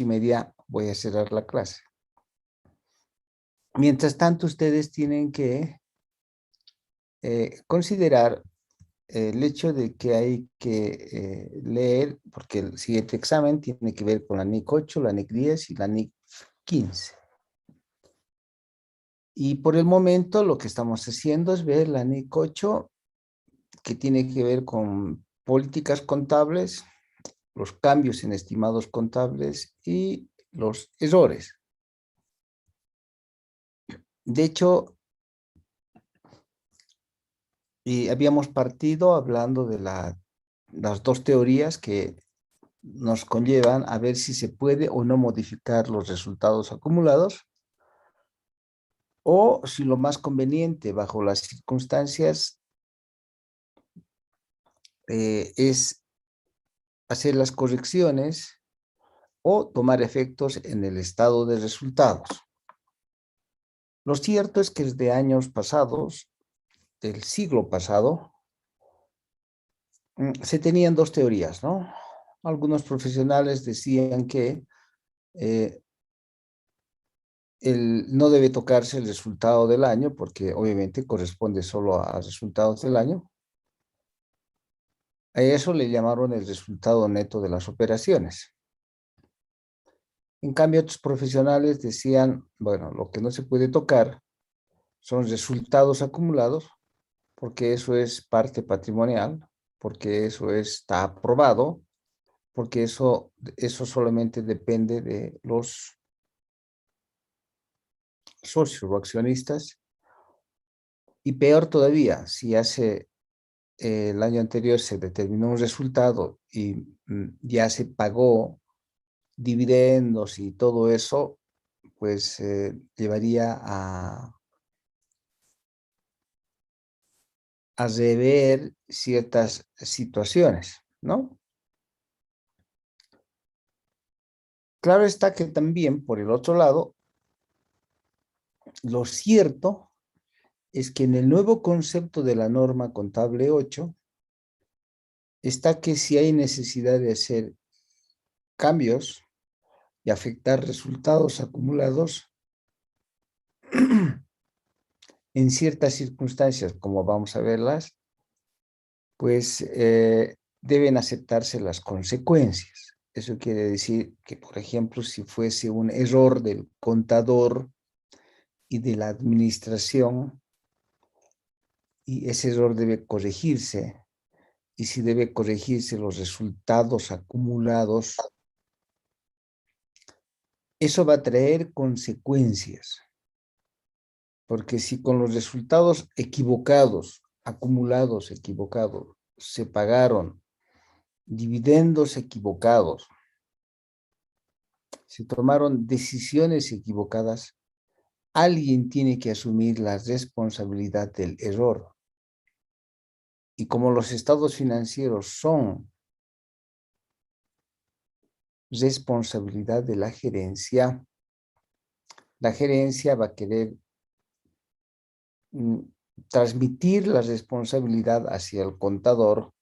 8:30 voy a cerrar la clase. Mientras tanto, ustedes tienen que considerar el hecho de que hay que leer, porque el siguiente examen tiene que ver con la NIC 8, la NIC 10 y la NIC 15. Y por el momento lo que estamos haciendo es ver la NIC 8, que tiene que ver con políticas contables, los cambios en estimados contables y los errores. De hecho, habíamos partido hablando de las dos teorías que nos conllevan a ver si se puede o no modificar los resultados acumulados, o si lo más conveniente bajo las circunstancias es hacer las correcciones o tomar efectos en el estado de resultados. Lo cierto es que desde años pasados, del siglo pasado, se tenían dos teorías, ¿no? Algunos profesionales decían que no debe tocarse el resultado del año, porque obviamente corresponde solo a resultados del año. A eso le llamaron el resultado neto de las operaciones. En cambio, otros profesionales decían, bueno, lo que no se puede tocar son resultados acumulados, porque eso es parte patrimonial, porque eso está aprobado, porque eso solamente depende de los socios o accionistas. Y peor todavía, si el año anterior se determinó un resultado y ya se pagó dividendos y todo eso, pues llevaría a rever ciertas situaciones, ¿no? Claro está que también, por el otro lado, lo cierto es que en el nuevo concepto de la norma contable 8 está que si hay necesidad de hacer cambios y afectar resultados acumulados en ciertas circunstancias, como vamos a verlas, pues deben aceptarse las consecuencias. Eso quiere decir que, por ejemplo, si fuese un error del contador y de la administración, y ese error debe corregirse, y si debe corregirse los resultados acumulados, eso va a traer consecuencias, porque si con los resultados equivocados, acumulados equivocados, se pagaron dividendos equivocados, se tomaron decisiones equivocadas, alguien tiene que asumir la responsabilidad del error. Y como los estados financieros son responsabilidad de la gerencia va a querer transmitir la responsabilidad hacia el contador,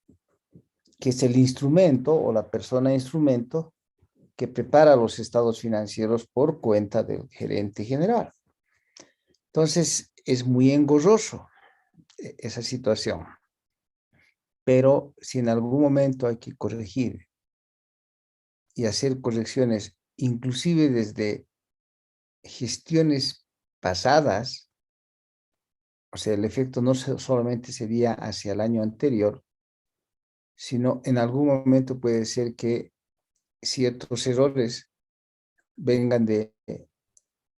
que es el instrumento o la persona instrumento que prepara los estados financieros por cuenta del gerente general. Entonces, es muy engorroso esa situación. Pero si en algún momento hay que corregir y hacer correcciones, inclusive desde gestiones pasadas, o sea, el efecto no solamente sería hacia el año anterior, sino en algún momento puede ser que ciertos errores vengan de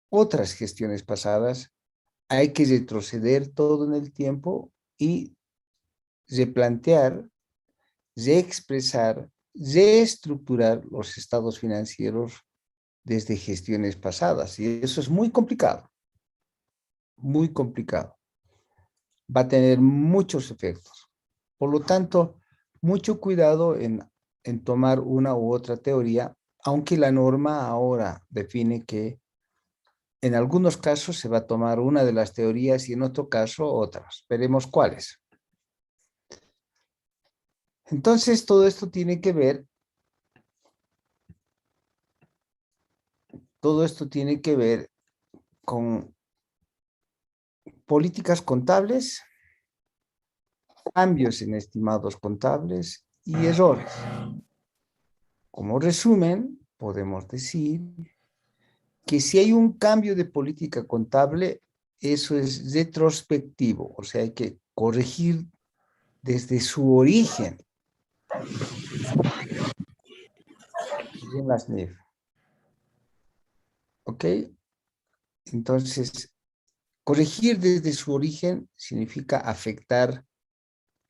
otras gestiones pasadas. Hay que retroceder todo en el tiempo y replantear, reexpresar, reestructurar los estados financieros desde gestiones pasadas. Y eso es muy complicado, muy complicado. Va a tener muchos efectos. Por lo tanto, mucho cuidado en tomar una u otra teoría, aunque la norma ahora define que en algunos casos se va a tomar una de las teorías y en otro caso otras. Veremos cuáles. Entonces, todo esto tiene que ver todo esto tiene que ver con políticas contables, cambios en estimados contables y errores. Como resumen, podemos decir que si hay un cambio de política contable, eso es retrospectivo, o sea, hay que corregir desde su origen. En las NIF. ¿Ok? Entonces, corregir desde su origen significa afectar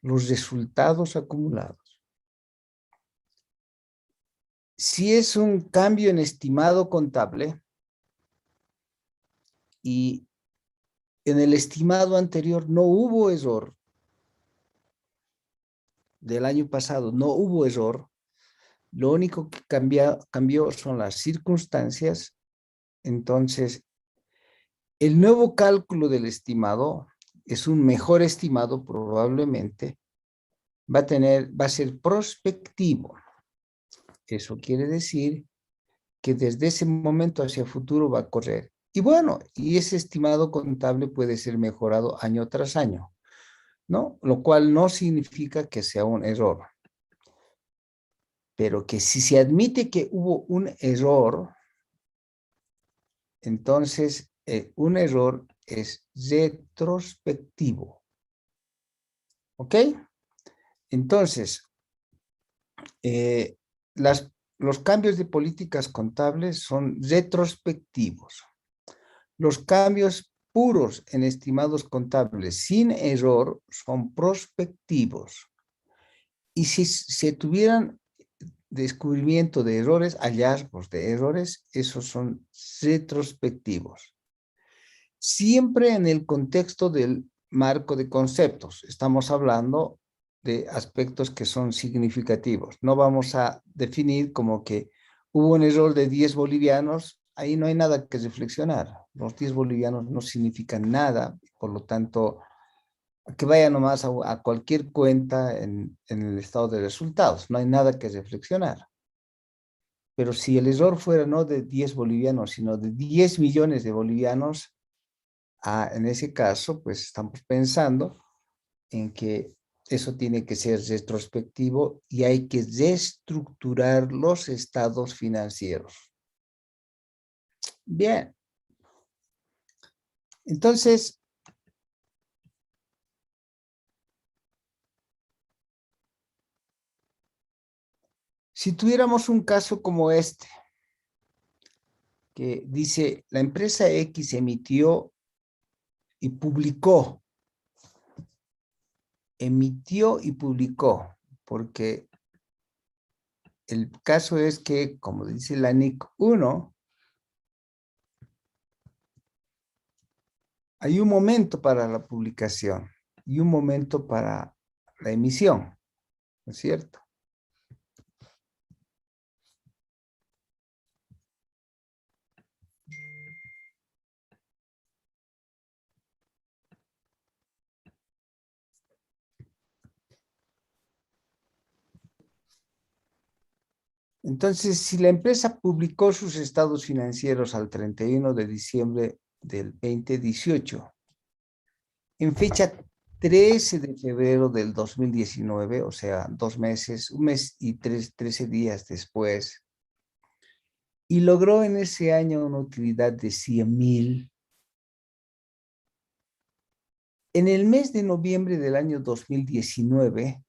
los resultados acumulados. Si es un cambio en estimado contable y en el estimado anterior no hubo error, del año pasado no hubo error, lo único que cambió son las circunstancias, entonces el nuevo cálculo del estimado es un mejor estimado probablemente, va a ser prospectivo. Eso quiere decir que desde ese momento hacia futuro va a correr. Y bueno, y ese estimado contable puede ser mejorado año tras año, ¿no? Lo cual no significa que sea un error. Pero que si se admite que hubo un error, entonces un error es retrospectivo. ¿Ok? Entonces, eh, los cambios de políticas contables son retrospectivos. Los cambios puros en estimados contables sin error son prospectivos. Y si se tuvieran descubrimiento de errores, hallazgos de errores, esos son retrospectivos. Siempre en el contexto del marco de conceptos. Estamos hablando de aspectos que son significativos. No vamos a definir como que hubo un error de 10 bolivianos, ahí no hay nada que reflexionar. Los 10 bolivianos no significan nada, por lo tanto, que vaya nomás a cualquier cuenta en el estado de resultados, no hay nada que reflexionar. Pero si el error fuera no de 10 bolivianos, sino de 10 millones de bolivianos, en ese caso, pues estamos pensando en que eso tiene que ser retrospectivo y hay que reestructurar los estados financieros. Bien. Entonces, si tuviéramos un caso como este, que dice, la empresa X emitió y publicó, porque el caso es que, como dice la NIC 1, hay un momento para la publicación y un momento para la emisión, ¿no es cierto? Entonces, si la empresa publicó sus estados financieros al 31 de diciembre del 2018, en fecha 13 de febrero del 2019, o sea, 2 meses, un mes y 13 días después, y logró en ese año una utilidad de 100,000. En el mes de noviembre del año 2019,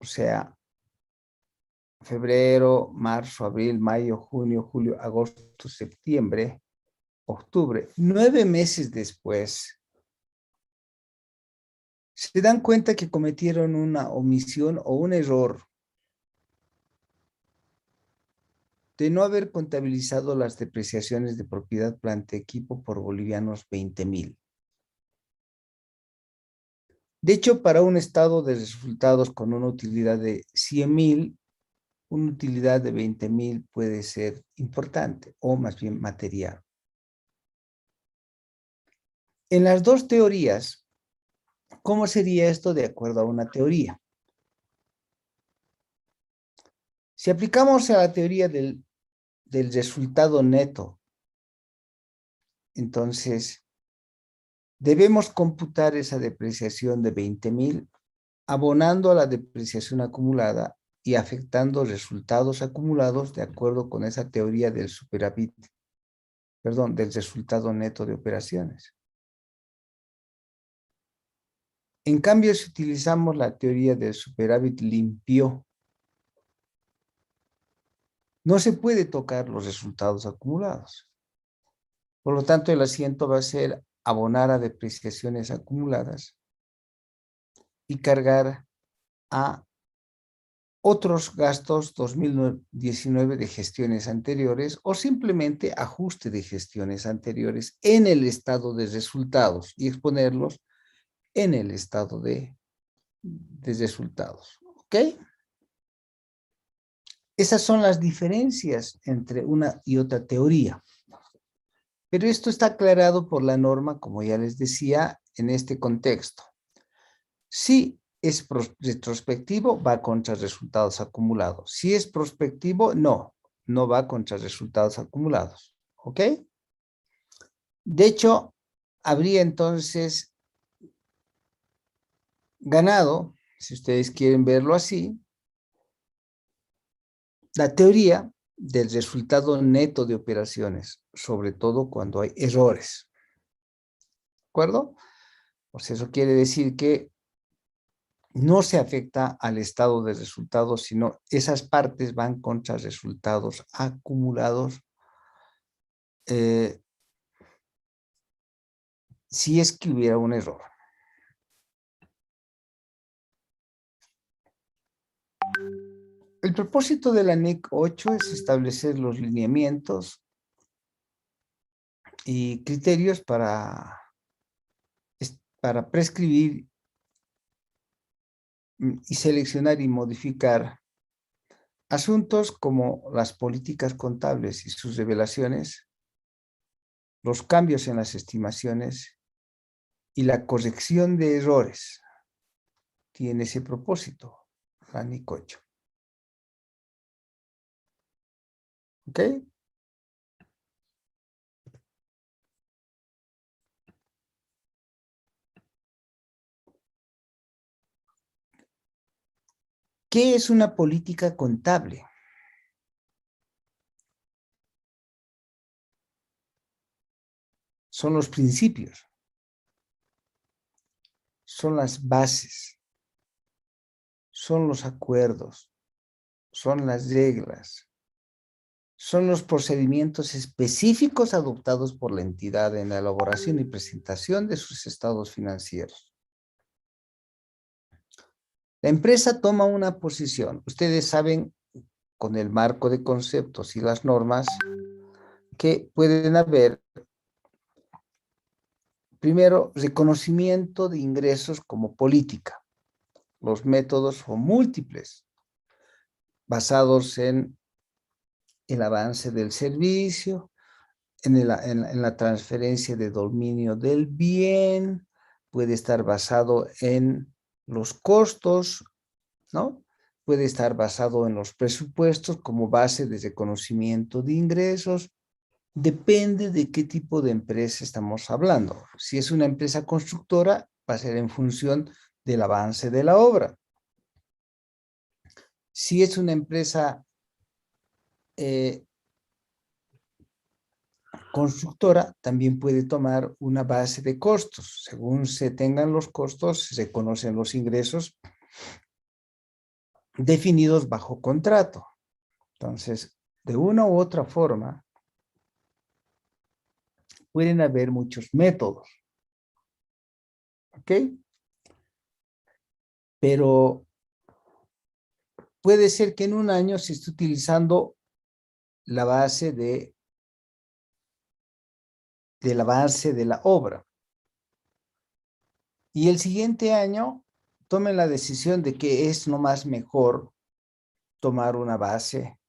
o sea, febrero, marzo, abril, mayo, junio, julio, agosto, septiembre, octubre, 9 meses después, se dan cuenta que cometieron una omisión o un error de no haber contabilizado las depreciaciones de propiedad, planta, equipo por bolivianos 20,000. De hecho, para un estado de resultados con una utilidad de 100,000, una utilidad de 20,000 puede ser importante o más bien material. En las dos teorías, ¿cómo sería esto de acuerdo a una teoría? Si aplicamos a la teoría del del resultado neto. Entonces, debemos computar esa depreciación de 20,000, abonando a la depreciación acumulada y afectando resultados acumulados de acuerdo con esa teoría del superávit, perdón, del resultado neto de operaciones. En cambio, si utilizamos la teoría del superávit limpio, no se puede tocar los resultados acumulados. Por lo tanto, el asiento va a ser abonar a depreciaciones acumuladas y cargar a otros gastos 2019 de gestiones anteriores o simplemente ajuste de gestiones anteriores en el estado de resultados y exponerlos en el estado de resultados. ¿Ok? Esas son las diferencias entre una y otra teoría. Pero esto está aclarado por la norma, como ya les decía, en este contexto. Si es retrospectivo, va contra resultados acumulados. Si es prospectivo, no va contra resultados acumulados. ¿Ok? De hecho, habría entonces ganado, si ustedes quieren verlo así, la teoría del resultado neto de operaciones, sobre todo cuando hay errores. ¿De acuerdo? Pues eso quiere decir que no se afecta al estado de resultados, sino esas partes van contra resultados acumulados si es que hubiera un error. El propósito de la NIC 8 es establecer los lineamientos y criterios para prescribir y seleccionar y modificar asuntos como las políticas contables y sus revelaciones, los cambios en las estimaciones y la corrección de errores. Tiene ese propósito, la NIC 8. ¿Ok? ¿Qué es una política contable? Son los principios, son las bases, son los acuerdos, son las reglas, son los procedimientos específicos adoptados por la entidad en la elaboración y presentación de sus estados financieros. La empresa toma una posición. Ustedes saben, con el marco de conceptos y las normas, que pueden haber, primero, reconocimiento de ingresos como política. Los métodos son múltiples, basados en el avance del servicio, en la transferencia de dominio del bien, puede estar basado en los costos, ¿no? Puede estar basado en los presupuestos como base de reconocimiento de ingresos. Depende de qué tipo de empresa estamos hablando. Si es una empresa constructora, va a ser en función del avance de la obra. Si es una empresa constructora, también puede tomar una base de costos. Según se tengan los costos, se conocen los ingresos definidos bajo contrato. Entonces, de una u otra forma, pueden haber muchos métodos. ¿Ok? Pero puede ser que en un año se esté utilizando la base del avance de la obra. Y el siguiente año tomen la decisión de que es nomás mejor tomar una base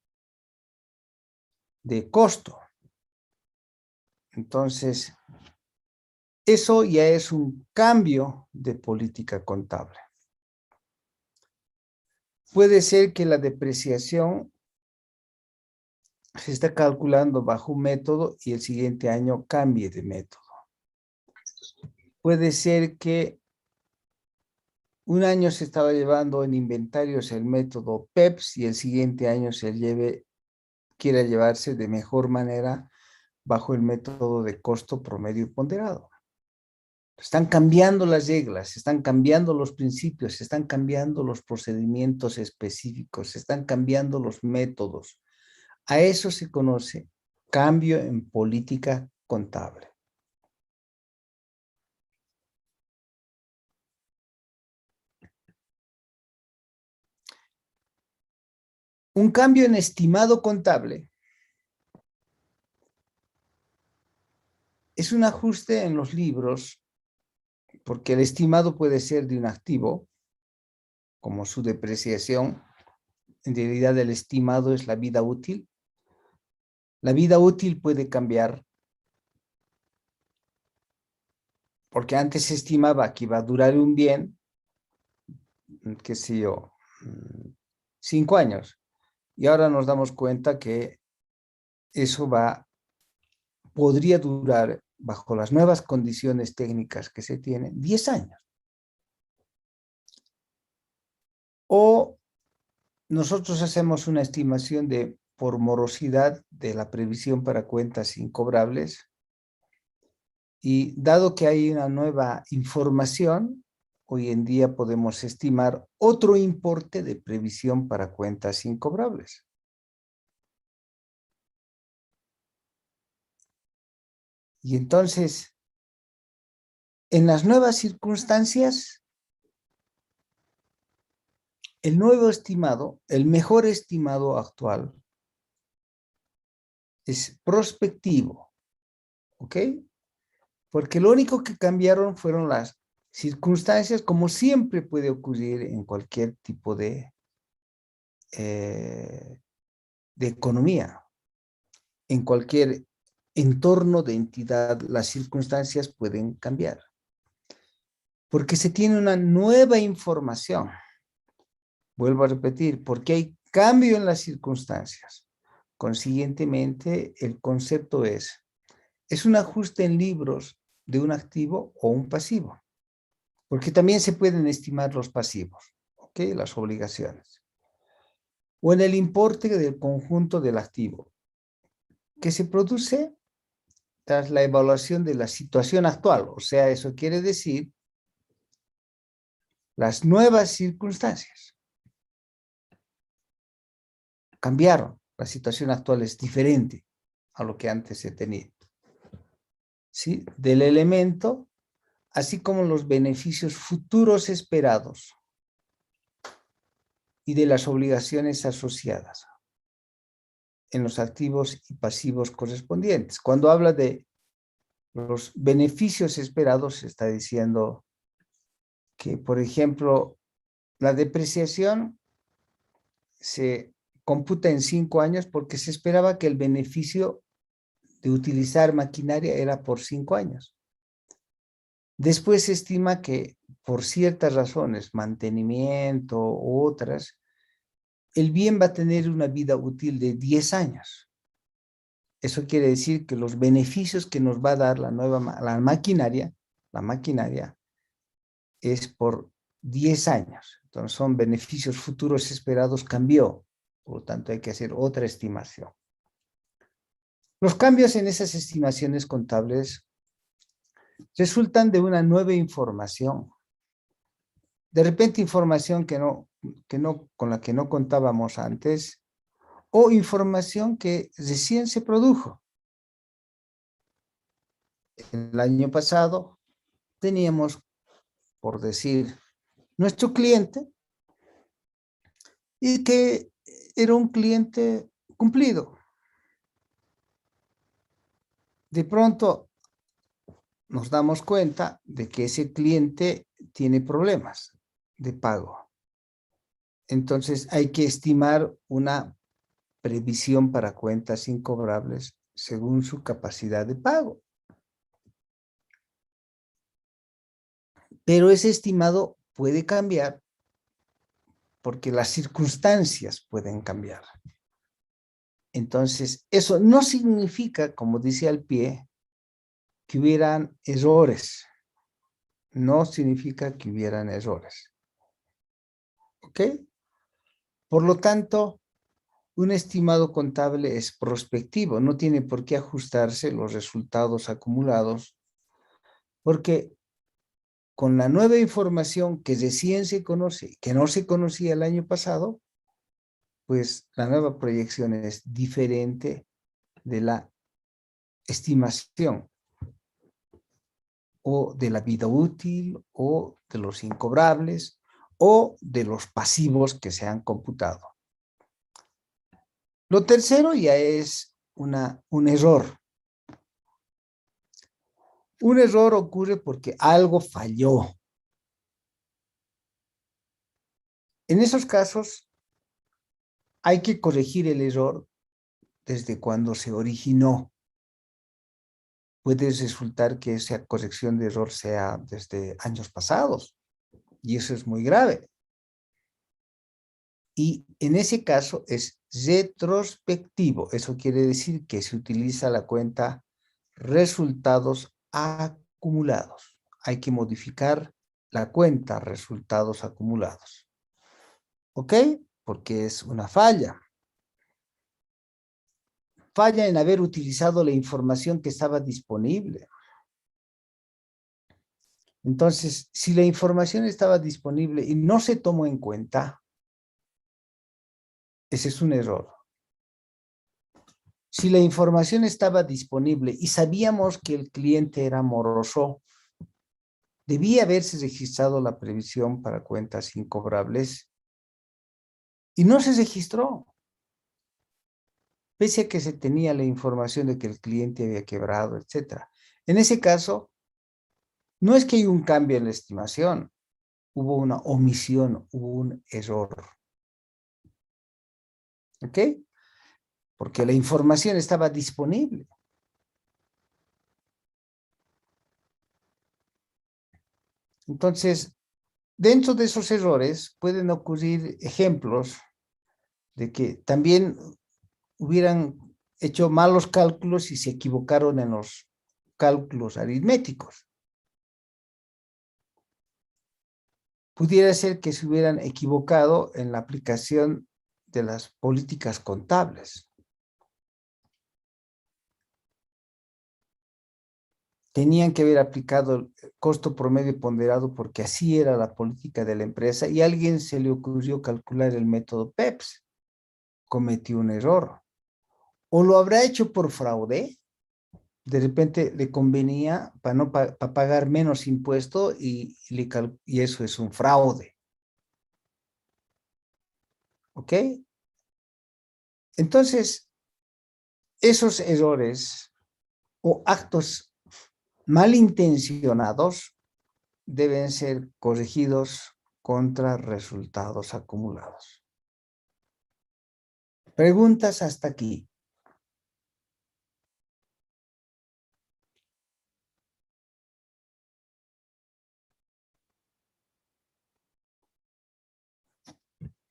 de costo. Entonces, eso ya es un cambio de política contable. Puede ser que la depreciación se está calculando bajo un método y el siguiente año cambie de método. Puede ser que un año se estaba llevando en inventarios el método PEPS y el siguiente año quiera llevarse de mejor manera bajo el método de costo promedio ponderado. Están cambiando las reglas, están cambiando los principios, están cambiando los procedimientos específicos, están cambiando los métodos. A eso se conoce cambio en política contable. Un cambio en estimado contable es un ajuste en los libros, porque el estimado puede ser de un activo, como su depreciación. En realidad el estimado es la vida útil. La vida útil puede cambiar, porque antes se estimaba que iba a durar un bien, qué sé yo, 5 años. Y ahora nos damos cuenta que eso podría durar, bajo las nuevas condiciones técnicas que se tienen, 10 años. O nosotros hacemos una estimación por morosidad de la previsión para cuentas incobrables, y dado que hay una nueva información, hoy en día podemos estimar otro importe de previsión para cuentas incobrables. Y entonces, en las nuevas circunstancias, el nuevo estimado, el mejor estimado actual, es prospectivo, ¿ok? Porque lo único que cambiaron fueron las circunstancias, como siempre puede ocurrir en cualquier tipo de economía. En cualquier entorno de entidad, las circunstancias pueden cambiar. Porque se tiene una nueva información. Vuelvo a repetir, porque hay cambio en las circunstancias. Consiguientemente, el concepto es un ajuste en libros de un activo o un pasivo. Porque también se pueden estimar los pasivos, ¿ok? Las obligaciones. O en el importe del conjunto del activo, que se produce tras la evaluación de la situación actual. O sea, eso quiere decir las nuevas circunstancias cambiaron. La situación actual es diferente a lo que antes se tenía. ¿Sí? Del elemento, así como los beneficios futuros esperados y de las obligaciones asociadas en los activos y pasivos correspondientes. Cuando habla de los beneficios esperados, se está diciendo que, por ejemplo, la depreciación se computa en 5 años porque se esperaba que el beneficio de utilizar maquinaria era por 5 años. Después se estima que por ciertas razones, mantenimiento u otras, el bien va a tener una vida útil de 10 años. Eso quiere decir que los beneficios que nos va a dar la maquinaria es por 10 años. Entonces son beneficios futuros esperados, cambió. Por lo tanto, hay que hacer otra estimación. Los cambios en esas estimaciones contables resultan de una nueva información. De repente información con la que no contábamos antes, o información que recién se produjo. El año pasado teníamos, por decir, nuestro cliente, y que era un cliente cumplido. De pronto nos damos cuenta de que ese cliente tiene problemas de pago. Entonces hay que estimar una previsión para cuentas incobrables según su capacidad de pago. Pero ese estimado puede cambiar porque las circunstancias pueden cambiar. Entonces, eso no significa, como dice al pie, que hubieran errores. No significa que hubieran errores. ¿Ok? Por lo tanto, un estimado contable es prospectivo, no tiene por qué ajustarse los resultados acumulados, porque con la nueva información que recién se conoce, que no se conocía el año pasado, pues la nueva proyección es diferente de la estimación o de la vida útil o de los incobrables o de los pasivos que se han computado. Lo tercero ya es un error. Un error ocurre porque algo falló. En esos casos hay que corregir el error desde cuando se originó. Puede resultar que esa corrección de error sea desde años pasados y eso es muy grave. Y en ese caso es retrospectivo. Eso quiere decir que se utiliza la cuenta resultados acumulados. Hay que modificar la cuenta resultados acumulados. ¿Ok? Porque es una falla. Falla en haber utilizado la información que estaba disponible. Entonces, si la información estaba disponible y no se tomó en cuenta, ese es un error. Si la información estaba disponible y sabíamos que el cliente era moroso, debía haberse registrado la previsión para cuentas incobrables y no se registró, pese a que se tenía la información de que el cliente había quebrado, etc. En ese caso, no es que hay un cambio en la estimación, hubo una omisión, hubo un error. ¿Ok? Porque la información estaba disponible. Entonces, dentro de esos errores pueden ocurrir ejemplos de que también hubieran hecho malos cálculos y se equivocaron en los cálculos aritméticos. Pudiera ser que se hubieran equivocado en la aplicación de las políticas contables. Tenían que haber aplicado el costo promedio ponderado porque así era la política de la empresa y a alguien se le ocurrió calcular el método PEPS. Cometió un error. O lo habrá hecho por fraude. De repente le convenía para no para pagar menos impuesto y eso es un fraude. ¿Ok? Entonces, esos errores o actos malintencionados deben ser corregidos contra resultados acumulados. Preguntas hasta aquí.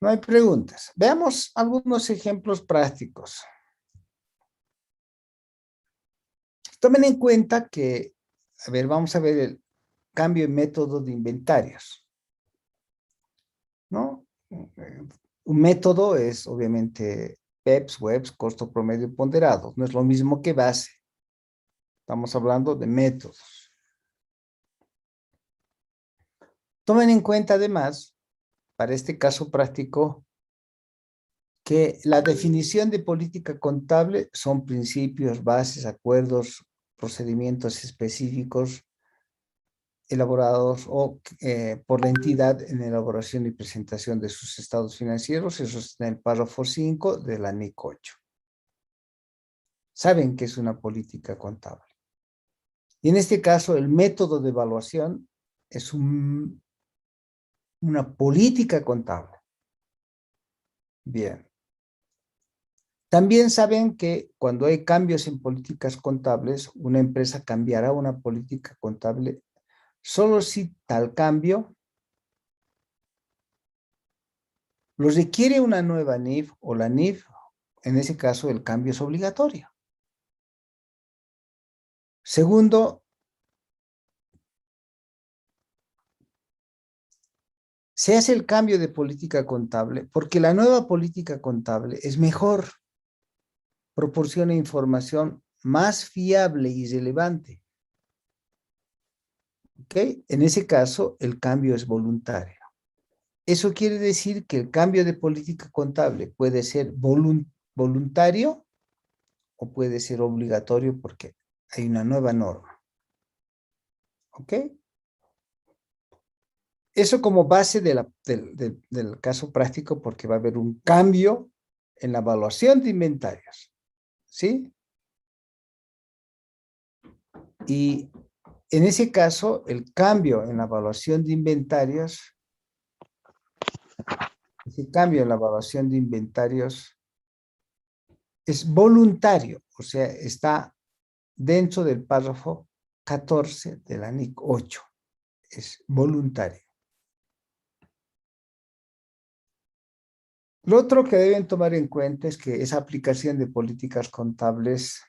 No hay preguntas. Veamos algunos ejemplos prácticos. Tomen en cuenta que, a ver, vamos a ver el cambio en método de inventarios, ¿no? Un método es obviamente PEPS, WEPS, costo promedio ponderado. No es lo mismo que base. Estamos hablando de métodos. Tomen en cuenta además, para este caso práctico, que la definición de política contable son principios, bases, acuerdos, procedimientos específicos elaborados por la entidad en elaboración y presentación de sus estados financieros. Eso está en el párrafo 5 de la NIC 8. Saben que es una política contable. Y en este caso, el método de evaluación es una política contable. Bien. También saben que cuando hay cambios en políticas contables, una empresa cambiará una política contable solo si tal cambio lo requiere una nueva NIF o la NIF en ese caso el cambio es obligatorio. Segundo, se hace el cambio de política contable porque la nueva política contable es mejor, proporciona información más fiable y relevante. ¿Ok? En ese caso, el cambio es voluntario. Eso quiere decir que el cambio de política contable puede ser voluntario o puede ser obligatorio porque hay una nueva norma. ¿Ok? Eso como base del caso práctico porque va a haber un cambio en la evaluación de inventarios. ¿Sí? Y en ese caso, el cambio en la evaluación de inventarios, ese cambio en la evaluación de inventarios es voluntario, o sea, está dentro del párrafo 14 de la NIC 8. Es voluntario. Lo otro que deben tomar en cuenta es que esa aplicación de políticas contables,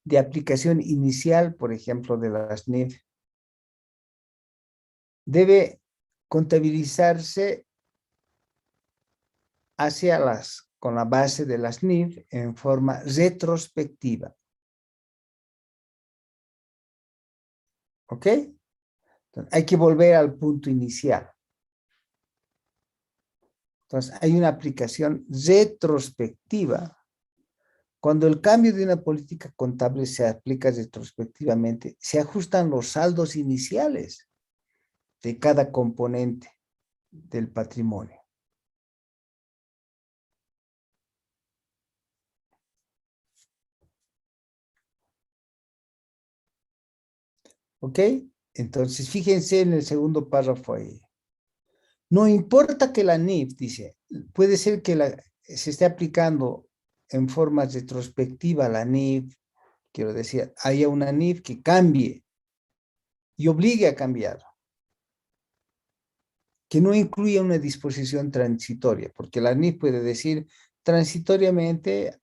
de aplicación inicial, por ejemplo, de las NIF, debe contabilizarse con la base de las NIF en forma retrospectiva. ¿Ok? Entonces, hay que volver al punto inicial. Entonces, hay una aplicación retrospectiva. Cuando el cambio de una política contable se aplica retrospectivamente, se ajustan los saldos iniciales de cada componente del patrimonio. ¿Ok? Entonces, fíjense en el segundo párrafo ahí. No importa que la NIF, dice, puede ser que se esté aplicando en forma retrospectiva la NIF, quiero decir, haya una NIF que cambie y obligue a cambiar, que no incluya una disposición transitoria, porque la NIF puede decir transitoriamente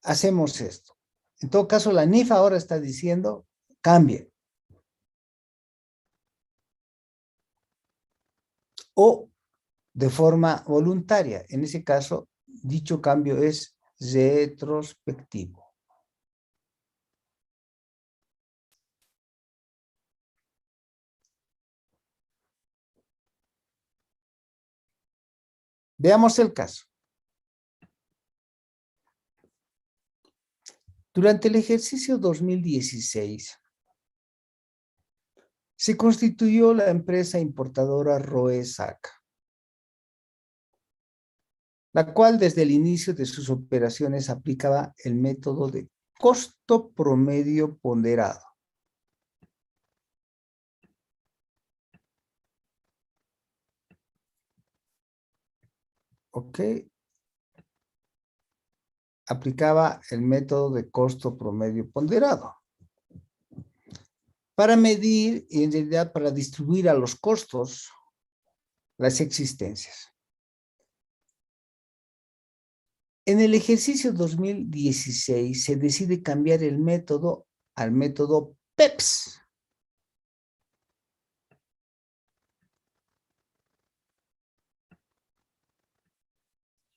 hacemos esto. En todo caso, la NIF ahora está diciendo cambie. O de forma voluntaria. En ese caso, dicho cambio es retrospectivo. Veamos el caso. Durante el ejercicio 2016, se constituyó la empresa importadora Roesac, la cual desde el inicio de sus operaciones aplicaba el método de costo promedio ponderado. ¿Ok? Aplicaba el método de costo promedio ponderado para medir y en realidad para distribuir a los costos las existencias. En el ejercicio 2016 se decide cambiar el método al método PEPS.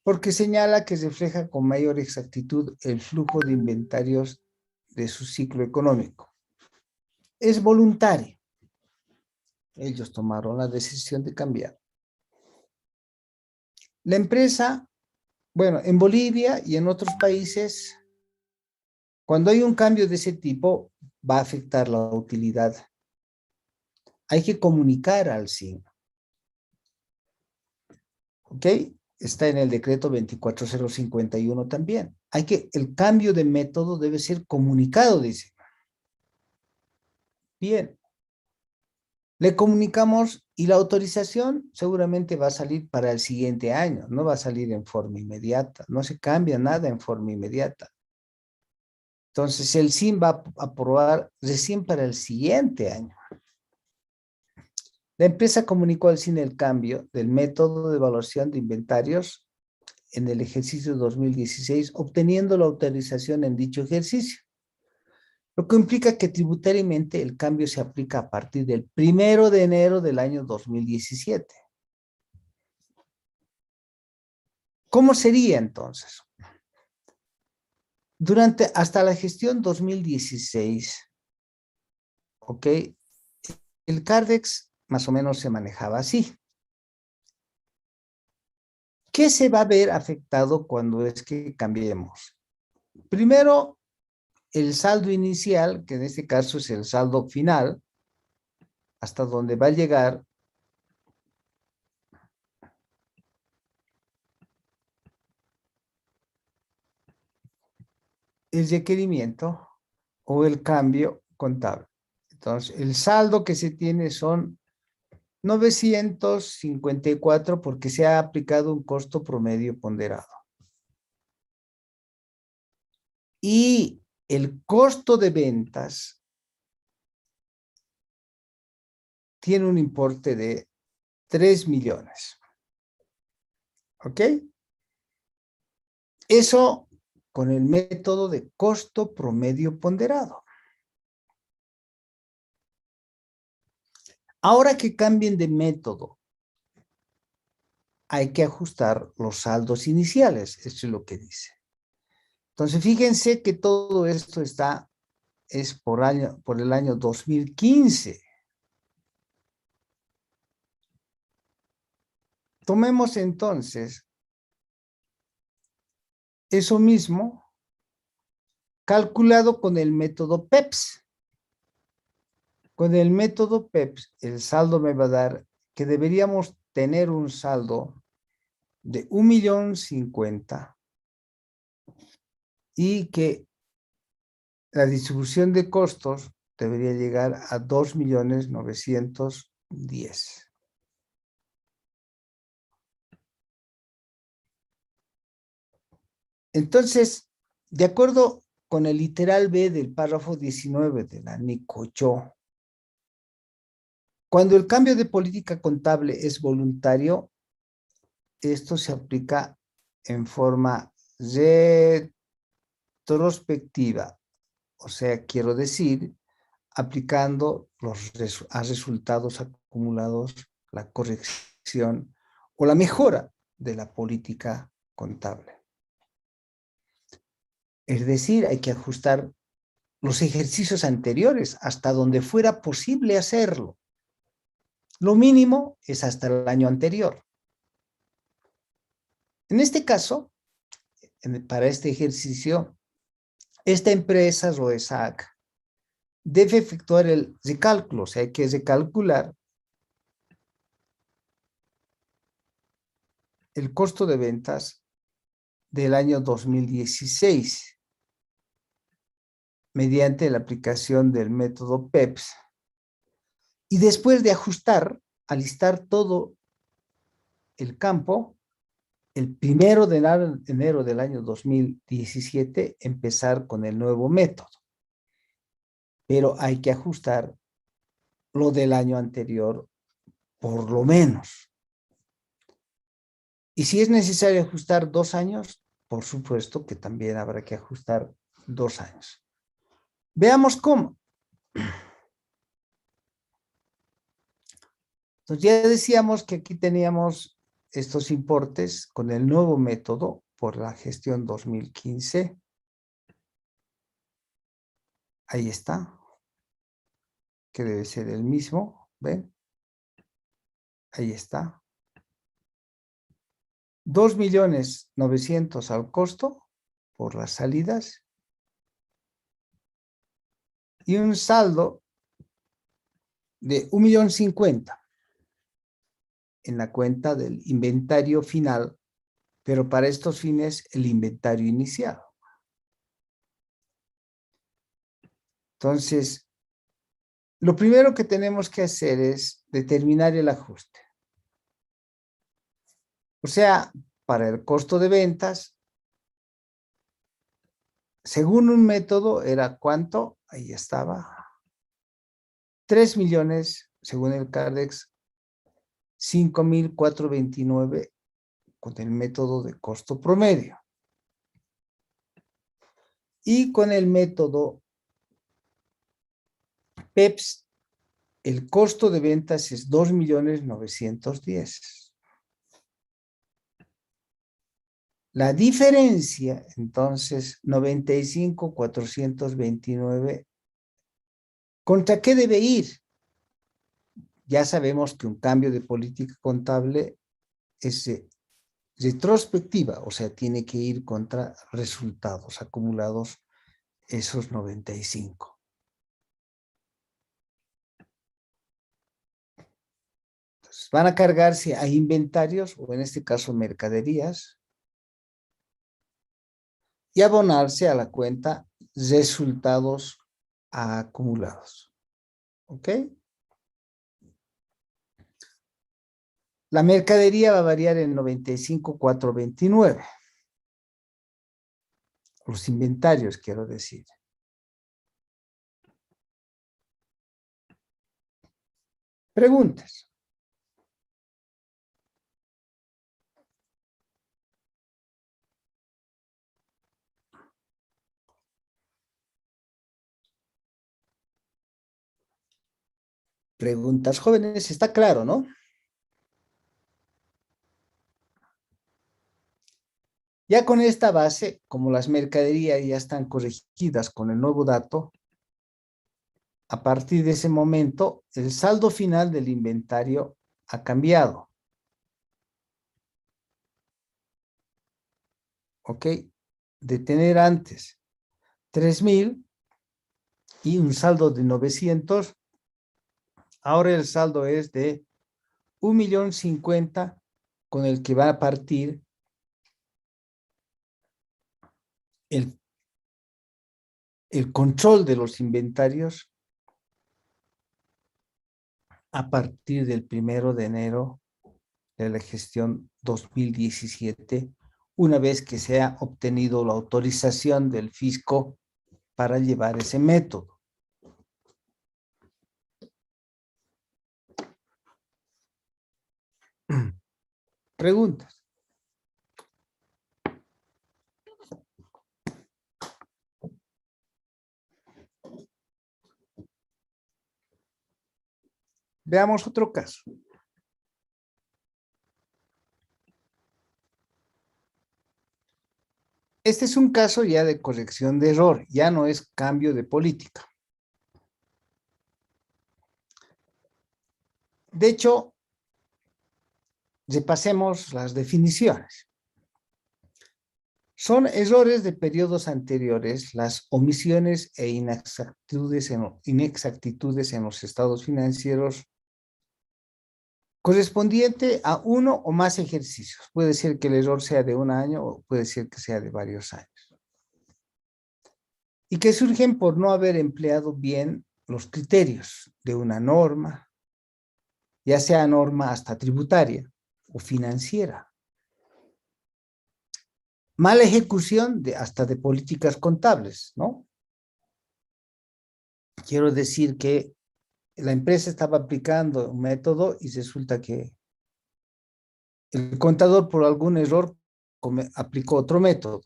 Porque señala que refleja con mayor exactitud el flujo de inventarios de su ciclo económico. Es voluntario. Ellos tomaron la decisión de cambiar. La empresa, bueno, en Bolivia y en otros países, cuando hay un cambio de ese tipo, va a afectar la utilidad. Hay que comunicar al SIN. ¿Ok? Está en el decreto 24051 también. El cambio de método debe ser comunicado, dice. Bien. Le comunicamos y la autorización seguramente va a salir para el siguiente año, no va a salir en forma inmediata, no se cambia nada en forma inmediata. Entonces el SIN va a aprobar recién para el siguiente año. La empresa comunicó al SINE el cambio del método de evaluación de inventarios en el ejercicio 2016, obteniendo la autorización en dicho ejercicio, lo que implica que tributariamente el cambio se aplica a partir del 1 de enero del año 2017. ¿Cómo sería entonces? Hasta la gestión 2016, ¿ok? El CARDEX más o menos se manejaba así. ¿Qué se va a ver afectado cuando es que cambiemos? Primero, el saldo inicial, que en este caso es el saldo final, hasta donde va a llegar el requerimiento o el cambio contable. Entonces, el saldo que se tiene son 954 porque se ha aplicado un costo promedio ponderado. Y el costo de ventas tiene un importe de 3 millones. ¿Ok? Eso con el método de costo promedio ponderado. Ahora que cambien de método, hay que ajustar los saldos iniciales. Esto es lo que dice. Entonces, fíjense que todo esto es por el año 2015. Tomemos entonces eso mismo calculado con el método PEPS. Con el método PEPS, el saldo me va a dar que deberíamos tener un saldo de 1.050.000 y que la distribución de costos debería llegar a 2.910.000. Entonces, de acuerdo con el literal B del párrafo 19 de la NICOYO, cuando el cambio de política contable es voluntario, esto se aplica en forma retrospectiva. O sea, quiero decir, aplicando a resultados acumulados la corrección o la mejora de la política contable. Es decir, hay que ajustar los ejercicios anteriores hasta donde fuera posible hacerlo. Lo mínimo es hasta el año anterior. En este caso, para este ejercicio, esta empresa, ROESAC, debe efectuar el recálculo, o sea, hay que recalcular el costo de ventas del año 2016 mediante la aplicación del método PEPS. Y después de ajustar, alistar todo el campo, el 1 de enero del año 2017, empezar con el nuevo método. Pero hay que ajustar lo del año anterior, por lo menos. Y si es necesario ajustar 2 años, por supuesto que también habrá que ajustar 2 años. Veamos cómo. Entonces ya decíamos que aquí teníamos estos importes con el nuevo método por la gestión 2015. Ahí está, que debe ser el mismo, ¿ven? Ahí está. 2.900.000 al costo por las salidas y un saldo de 1.050.000 en la cuenta del inventario final, pero para estos fines el inventario inicial. Entonces, lo primero que tenemos que hacer es determinar el ajuste. O sea, para el costo de ventas, según un método, era ¿cuánto? Ahí estaba. 3 millones, según el CARDEX, 5.429 con el método de costo promedio. Y con el método PEPS, el costo de ventas es 2.910.000. La diferencia, entonces, 95.429, ¿contra qué debe ir? Ya sabemos que un cambio de política contable es retrospectiva, o sea, tiene que ir contra resultados acumulados, esos 95. Entonces, van a cargarse a inventarios, o en este caso mercaderías, y abonarse a la cuenta resultados acumulados. ¿Ok? La mercadería va a variar en 95.429. Los inventarios, quiero decir. Preguntas. Preguntas, jóvenes, está claro, ¿no? Ya con esta base, como las mercaderías ya están corregidas con el nuevo dato, a partir de ese momento, el saldo final del inventario ha cambiado. ¿Ok? De tener antes 3.000 y un saldo de 900, ahora el saldo es de 1.050.000, con el que va a partir el control de los inventarios a partir del 1 de enero de la gestión 2017, una vez que se ha obtenido la autorización del fisco para llevar ese método. Preguntas. Veamos otro caso. Este es un caso ya de corrección de error, ya no es cambio de política. De hecho, repasemos las definiciones. Son errores de periodos anteriores, las omisiones e inexactitudes en los estados financieros correspondiente a uno o más ejercicios. Puede ser que el error sea de un año o puede ser que sea de varios años. Y que surgen por no haber empleado bien los criterios de una norma, ya sea norma hasta tributaria o financiera. Mala ejecución hasta de políticas contables, ¿no? Quiero decir que la empresa estaba aplicando un método y resulta que el contador por algún error aplicó otro método.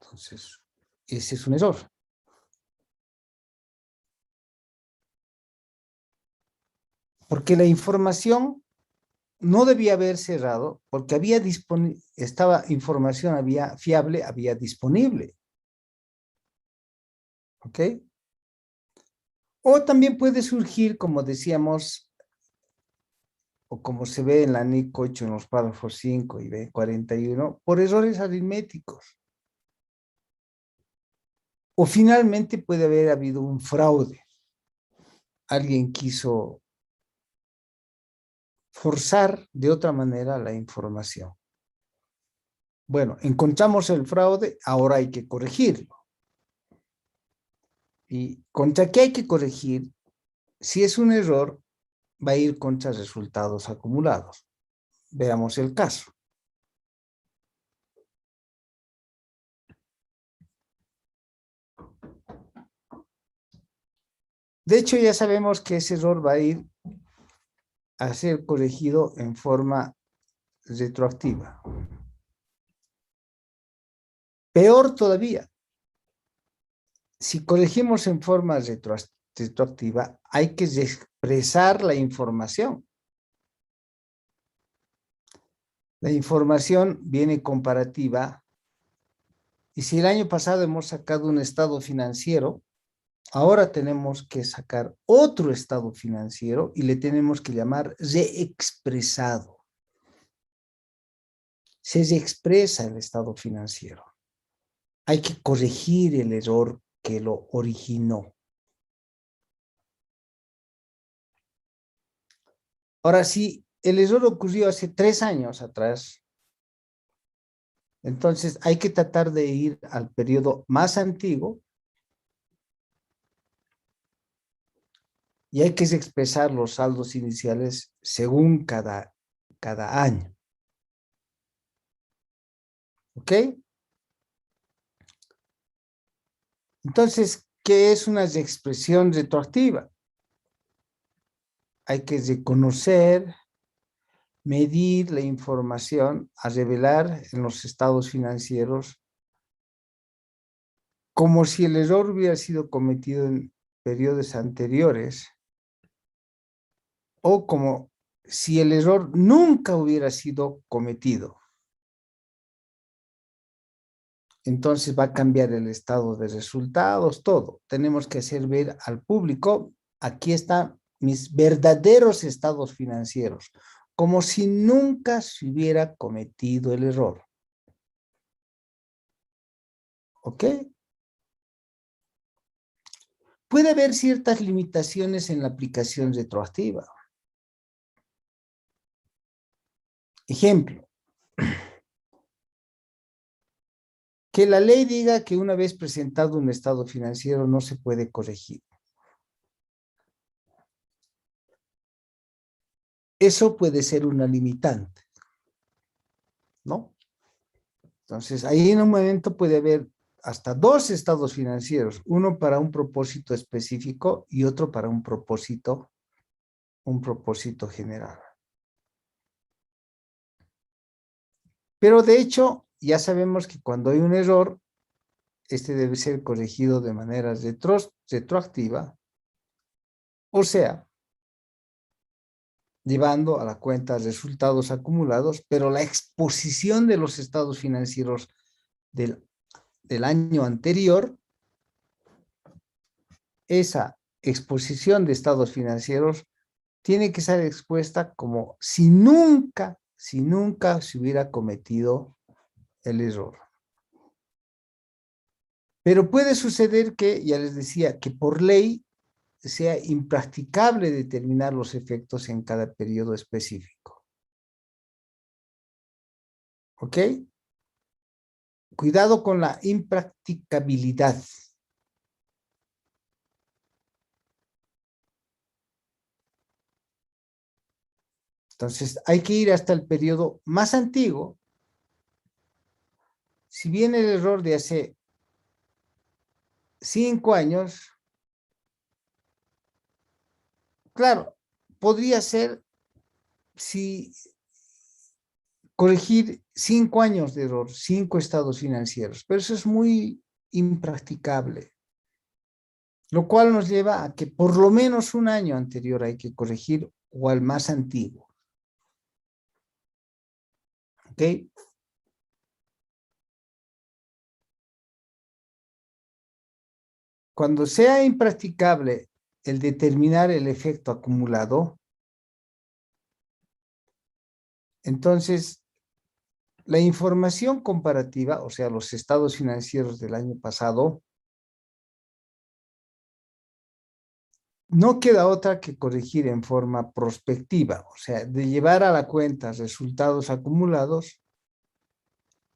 Entonces, ese es un error. Porque la información no debía haber cerrado, porque estaba información fiable, había disponible. ¿Ok? O también puede surgir, como decíamos, o como se ve en la NIC 8 en los párrafos 5 y B41, por errores aritméticos. O finalmente puede haber habido un fraude. Alguien quiso forzar de otra manera la información. Bueno, encontramos el fraude, ahora hay que corregirlo. ¿Y contra qué hay que corregir? Si es un error, va a ir contra resultados acumulados. Veamos el caso. De hecho, ya sabemos que ese error va a ir a ser corregido en forma retroactiva. Peor todavía, si corregimos en forma retroactiva, hay que expresar la información. La información viene comparativa y si el año pasado hemos sacado un estado financiero, ahora tenemos que sacar otro estado financiero y le tenemos que llamar reexpresado. Se reexpresa el estado financiero. Hay que corregir el error que lo originó. Ahora, si el error ocurrió hace 3 años atrás, entonces hay que tratar de ir al periodo más antiguo y hay que expresar los saldos iniciales según cada año. ¿Ok? Entonces, ¿qué es una expresión retroactiva? Hay que reconocer, medir la información a revelar en los estados financieros como si el error hubiera sido cometido en periodos anteriores o como si el error nunca hubiera sido cometido. Entonces va a cambiar el estado de resultados, todo. Tenemos que hacer ver al público, aquí están mis verdaderos estados financieros, como si nunca se hubiera cometido el error. ¿Ok? Puede haber ciertas limitaciones en la aplicación retroactiva. Ejemplo, que la ley diga que una vez presentado un estado financiero no se puede corregir. Eso puede ser una limitante, ¿no? Entonces, ahí en un momento puede haber hasta 2 estados financieros, uno para un propósito específico y otro para un propósito general. Pero de hecho, ya sabemos que cuando hay un error, este debe ser corregido de manera retroactiva, o sea, llevando a la cuenta resultados acumulados, pero la exposición de los estados financieros del año anterior, esa exposición de estados financieros tiene que ser expuesta como si nunca se hubiera cometido el error. Pero puede suceder que, ya les decía, que por ley sea impracticable determinar los efectos en cada periodo específico. ¿Ok? Cuidado con la impracticabilidad. Entonces, hay que ir hasta el periodo más antiguo. Si bien el error de hace 5 años, claro, podría ser si corregir 5 años de error, 5 estados financieros, pero eso es muy impracticable, lo cual nos lleva a que por lo menos un año anterior hay que corregir o al más antiguo. ¿Ok? Cuando sea impracticable el determinar el efecto acumulado, entonces la información comparativa, o sea, los estados financieros del año pasado, no queda otra que corregir en forma prospectiva, o sea, de llevar a la cuenta resultados acumulados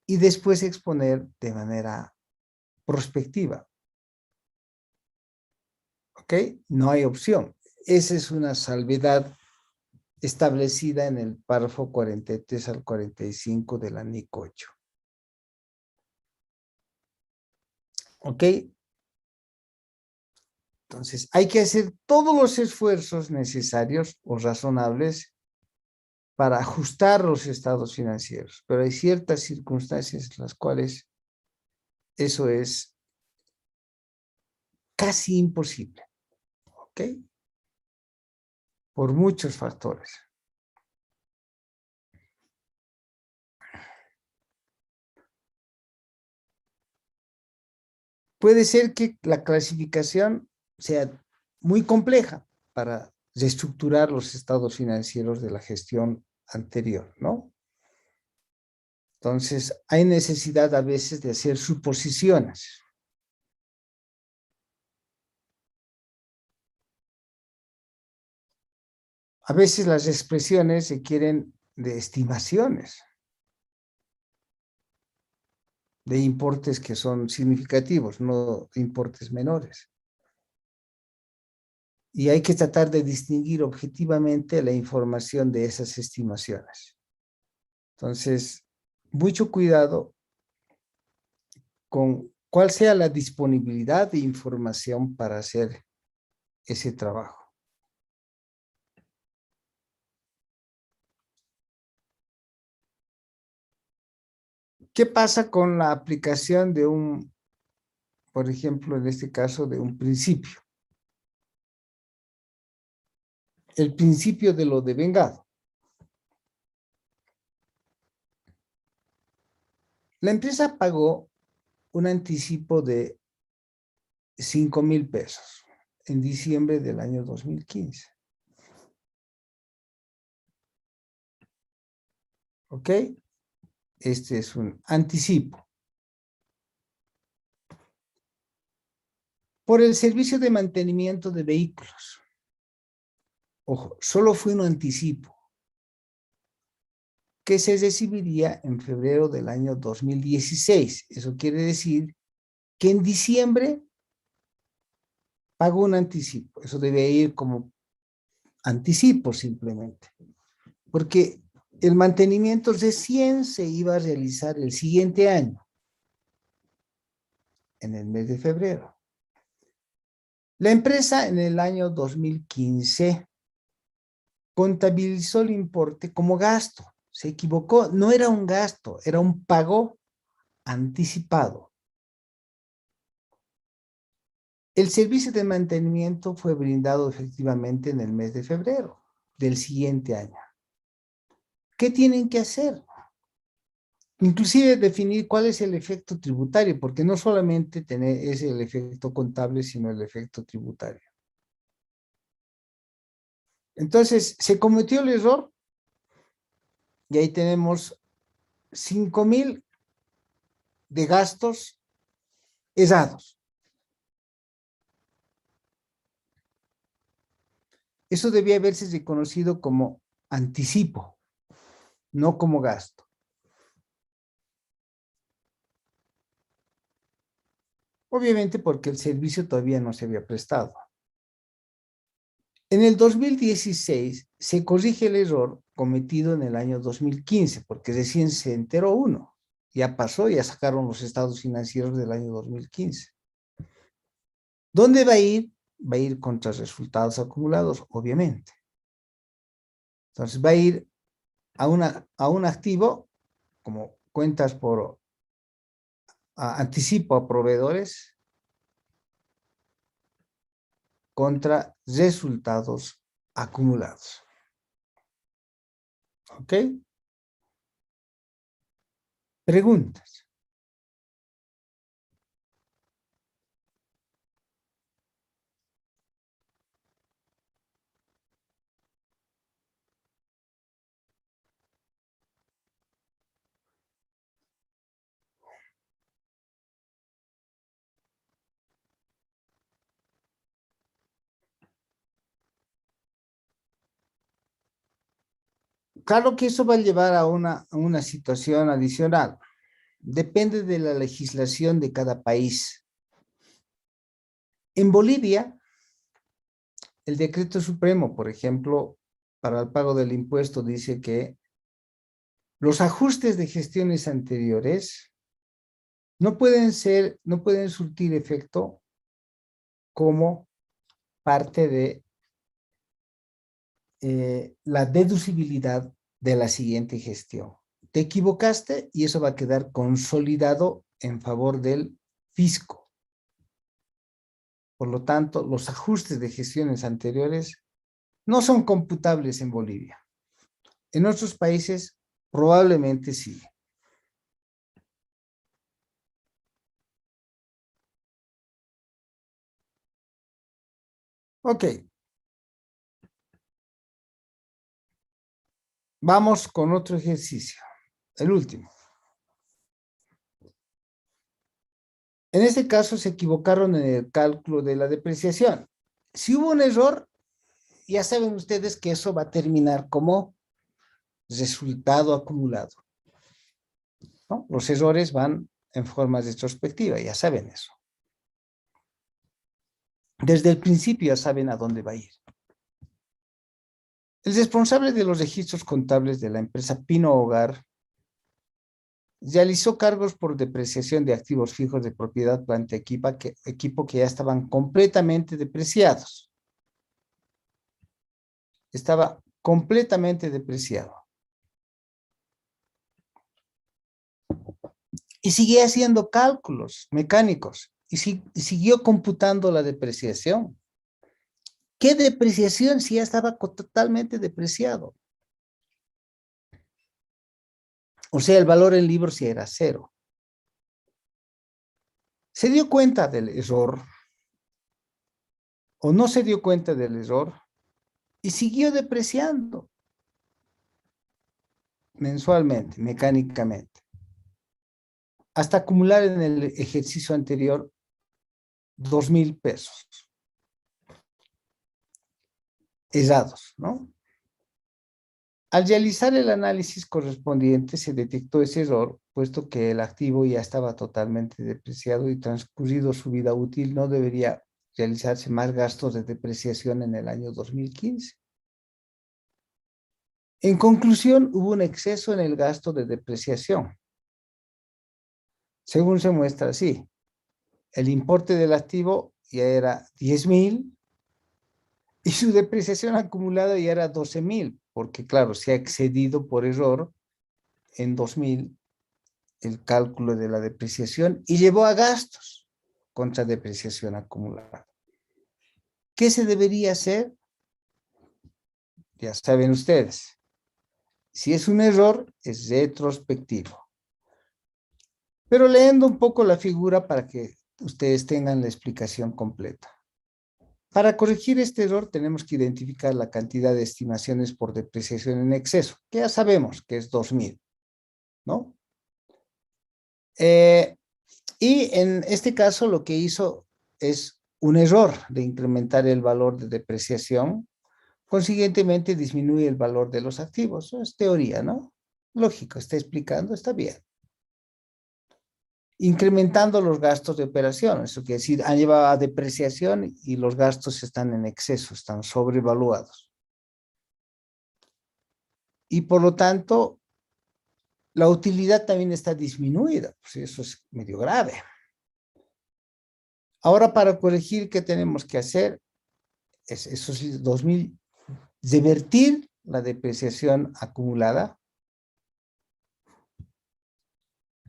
y después exponer de manera prospectiva. ¿Ok? No hay opción. Esa es una salvedad establecida en el párrafo 43 al 45 de la NIC 8. ¿Ok? Entonces, hay que hacer todos los esfuerzos necesarios o razonables para ajustar los estados financieros, pero hay ciertas circunstancias en las cuales eso es casi imposible, ¿ok? Por muchos factores. Puede ser que la clasificación sea muy compleja para reestructurar los estados financieros de la gestión anterior, ¿no? Entonces, hay necesidad a veces de hacer suposiciones. A veces las expresiones requieren de estimaciones, de importes que son significativos, no importes menores. Y hay que tratar de distinguir objetivamente la información de esas estimaciones. Entonces, mucho cuidado con cuál sea la disponibilidad de información para hacer ese trabajo. ¿Qué pasa con la aplicación de un, por ejemplo, en este caso, de un principio? El principio de lo devengado. La empresa pagó un anticipo de 5,000 pesos en diciembre del año 2015. ¿Ok? Este es un anticipo. Por el servicio de mantenimiento de vehículos. Ojo, solo fue un anticipo que se recibiría en febrero del año 2016. Eso quiere decir que en diciembre pagó un anticipo. Eso debe ir como anticipo simplemente. Porque el mantenimiento recién se iba a realizar el siguiente año, en el mes de febrero. La empresa en el año 2015 contabilizó el importe como gasto. Se equivocó, no era un gasto, era un pago anticipado. El servicio de mantenimiento fue brindado efectivamente en el mes de febrero del siguiente año. ¿Qué tienen que hacer? Inclusive definir cuál es el efecto tributario, porque no solamente es el efecto contable, sino el efecto tributario. Entonces, se cometió el error y ahí tenemos 5,000 de gastos errados. Eso debía haberse reconocido como anticipo, no como gasto. Obviamente porque el servicio todavía no se había prestado. En el 2016 se corrige el error cometido en el año 2015, porque recién se enteró uno. Ya pasó, ya sacaron los estados financieros del año 2015. ¿Dónde va a ir? Va a ir contra resultados acumulados, obviamente. Entonces va a ir a un activo, como cuentas por anticipo a proveedores, contra resultados acumulados. ¿Ok? Preguntas. Claro que eso va a llevar a una situación adicional. Depende de la legislación de cada país. En Bolivia, el decreto supremo, por ejemplo, para el pago del impuesto, dice que los ajustes de gestiones anteriores no pueden surtir efecto como parte de la deducibilidad de la siguiente gestión. Te equivocaste y eso va a quedar consolidado en favor del fisco. Por lo tanto, los ajustes de gestiones anteriores no son computables en Bolivia. En otros países probablemente sí. Ok. Vamos con otro ejercicio. El último. En este caso se equivocaron en el cálculo de la depreciación. Si hubo un error, ya saben ustedes que eso va a terminar como resultado acumulado, ¿no? Los errores van en forma retrospectiva, ya saben eso. Desde el principio ya saben a dónde va a ir. El responsable de los registros contables de la empresa Pino Hogar realizó cargos por depreciación de activos fijos de propiedad, planta, equipo que ya estaban completamente depreciados. Estaba completamente depreciado. Y seguía haciendo cálculos mecánicos y siguió computando la depreciación. ¿Qué depreciación si ya estaba totalmente depreciado? O sea, el valor en libros sí era cero. ¿Se dio cuenta del error o no se dio cuenta del error y siguió depreciando mensualmente, mecánicamente, hasta acumular en el ejercicio anterior 2,000 pesos errados, ¿no? Al realizar el análisis correspondiente se detectó ese error, puesto que el activo ya estaba totalmente depreciado y transcurrido su vida útil no debería realizarse más gastos de depreciación en el año 2015. En conclusión, hubo un exceso en el gasto de depreciación. Según se muestra así, el importe del activo ya era 10,000 y su depreciación acumulada ya era 12,000, porque claro, se ha excedido por error en 2,000 el cálculo de la depreciación y llevó a gastos contra depreciación acumulada. ¿Qué se debería hacer? Ya saben ustedes. Si es un error, es retrospectivo. Pero leyendo un poco la figura para que ustedes tengan la explicación completa. Para corregir este error tenemos que identificar la cantidad de estimaciones por depreciación en exceso, que ya sabemos que es 2,000, ¿no? Y en este caso lo que hizo es un error de incrementar el valor de depreciación, consiguientemente disminuye el valor de los activos. Eso es teoría, ¿no? Lógico, está explicando, está bien. Incrementando los gastos de operación, eso quiere decir, han llevado a depreciación y los gastos están en exceso, están sobrevaluados. Y por lo tanto, la utilidad también está disminuida, pues eso es medio grave. Ahora, para corregir, ¿qué tenemos que hacer? Esos 2,000, revertir la depreciación acumulada,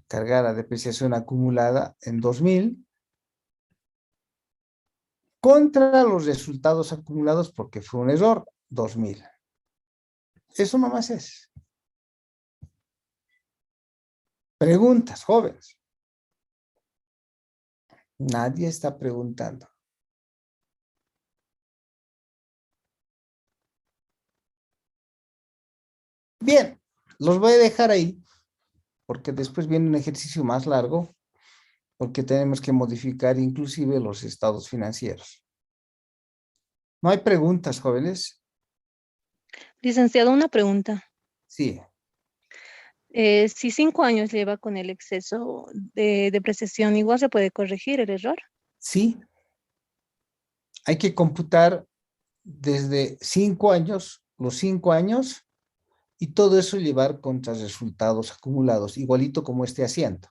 cargar la depreciación acumulada en 2,000 contra los resultados acumulados porque fue un error, 2,000. Eso nomás es. Preguntas, jóvenes. Nadie está preguntando. Bien, los voy a dejar ahí porque después viene un ejercicio más largo porque tenemos que modificar inclusive los estados financieros. ¿No hay preguntas, jóvenes? Licenciado, una pregunta. Sí, Si 5 años lleva con el exceso de depreciación, igual se puede corregir el error. sí. Hay que computar desde 5 años, los 5 años, y todo eso llevar contra resultados acumulados, igualito como este asiento.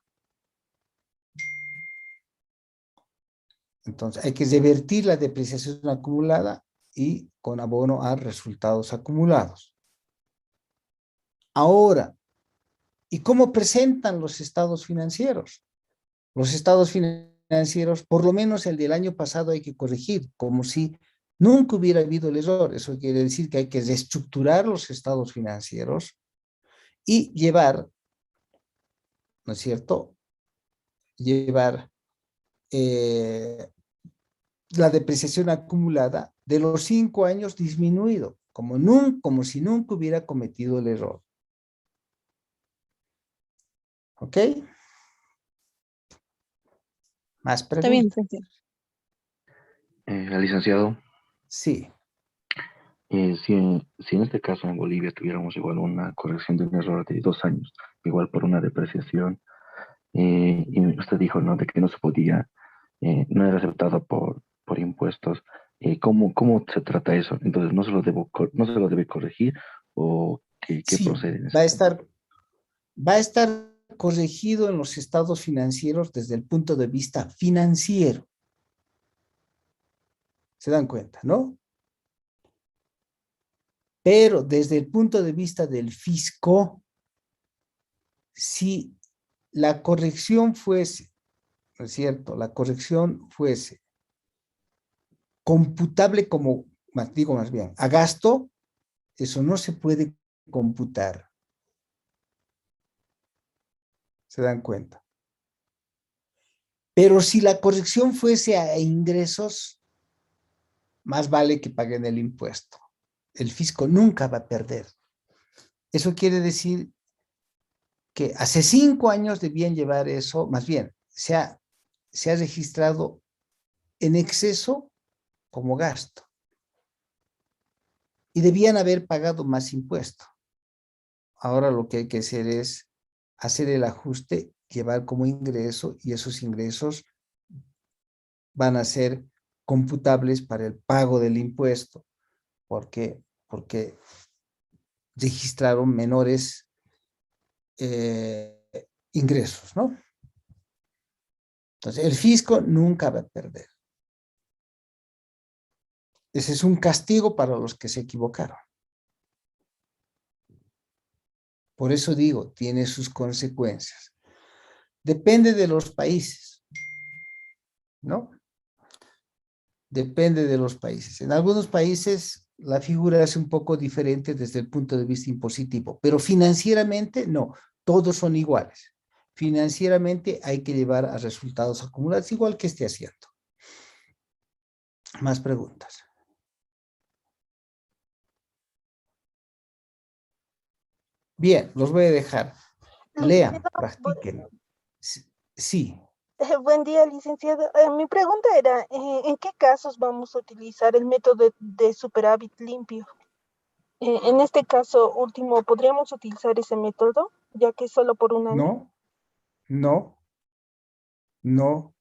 Entonces hay que revertir la depreciación acumulada y con abono a resultados acumulados. Ahora, ¿y cómo presentan los estados financieros? Los estados financieros, por lo menos el del año pasado, hay que corregir, como si nunca hubiera habido el error. Eso quiere decir que hay que reestructurar los estados financieros y llevar, ¿no es cierto? Llevar la depreciación acumulada de los 5 años disminuido, como si nunca hubiera cometido el error. ¿Ok? ¿Más Está bien, preguntas? licenciado. Licenciado, Sí. si en este caso en Bolivia tuviéramos igual una corrección de un error de 2 años, igual por una depreciación, y usted dijo, ¿no?, de que no se podía, no era aceptado por impuestos. ¿Cómo se trata eso? Entonces, ¿no se lo debe corregir o qué Sí, procede en ese va a caso? estar, va a estar corregido en los estados financieros desde el punto de vista financiero. ¿Se dan cuenta, no? Pero desde el punto de vista del fisco, si la corrección fuese, ¿no es cierto? La corrección fuese computable como, digo más bien, a gasto, eso no se puede computar. ¿Se dan cuenta? Pero si la corrección fuese a ingresos, más vale que paguen el impuesto. El fisco nunca va a perder. Eso quiere decir que hace 5 años debían llevar eso, más bien, se ha registrado en exceso como gasto y debían haber pagado más impuesto. Ahora lo que hay que hacer es hacer el ajuste, llevar como ingreso y esos ingresos van a ser computables para el pago del impuesto. ¿Por qué? Porque registraron menores ingresos, ¿no? Entonces, el fisco nunca va a perder. Ese es un castigo para los que se equivocaron. Por eso digo, tiene sus consecuencias. Depende de los países, ¿no? Depende de los países. En algunos países la figura es un poco diferente desde el punto de vista impositivo, pero financieramente no, todos son iguales. Financieramente hay que llevar a resultados acumulados, igual que esté haciendo. Más preguntas. Bien, los voy a dejar. Lean, Licenciado, practiquen. Sí, buen día, licenciado. Mi pregunta era, ¿en qué casos vamos a utilizar el método de superávit limpio? En este caso último, ¿podríamos utilizar ese método, ya que es solo por un año? no, no, no.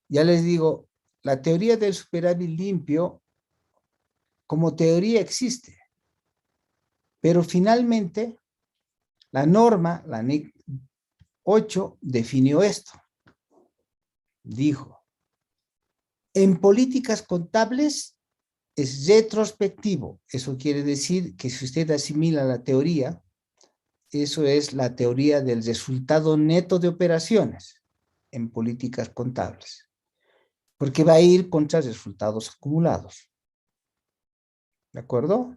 Ya les digo, la teoría del superávit limpio como teoría existe, pero finalmente la norma, la NIC 8, definió esto. Dijo, en políticas contables es retrospectivo. Eso quiere decir que si usted asimila la teoría, eso es la teoría del resultado neto de operaciones en políticas contables, porque va a ir contra resultados acumulados. ¿De acuerdo?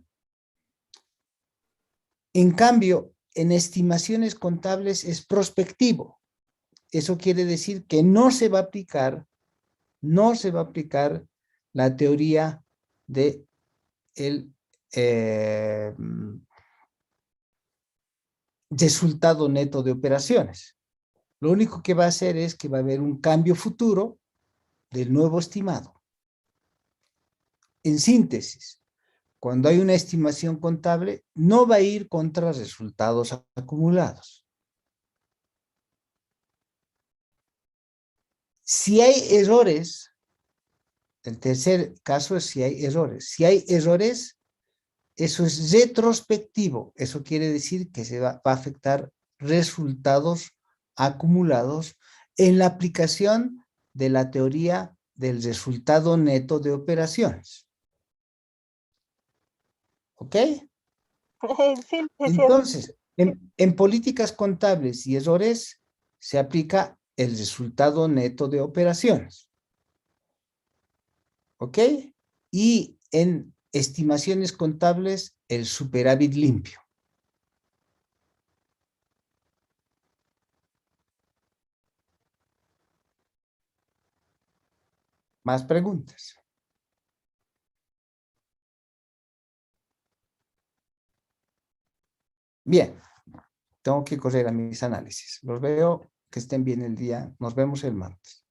En cambio, en estimaciones contables es prospectivo. Eso quiere decir que no se va a aplicar la teoría de el resultado neto de operaciones. Lo único que va a hacer es que va a haber un cambio futuro del nuevo estimado. En síntesis, cuando hay una estimación contable, no va a ir contra resultados acumulados. Si hay errores, el tercer caso es si hay errores. Si hay errores, eso es retrospectivo. Eso quiere decir que se va a afectar resultados acumulados en la aplicación de la teoría del resultado neto de operaciones. ¿Ok? Sí, es cierto. Entonces, en políticas contables y errores se aplica el resultado neto de operaciones. ¿Ok? Y en estimaciones contables, el superávit limpio. ¿Más preguntas? Bien, tengo que correr a mis análisis. Los veo, que estén bien el día. Nos vemos el martes.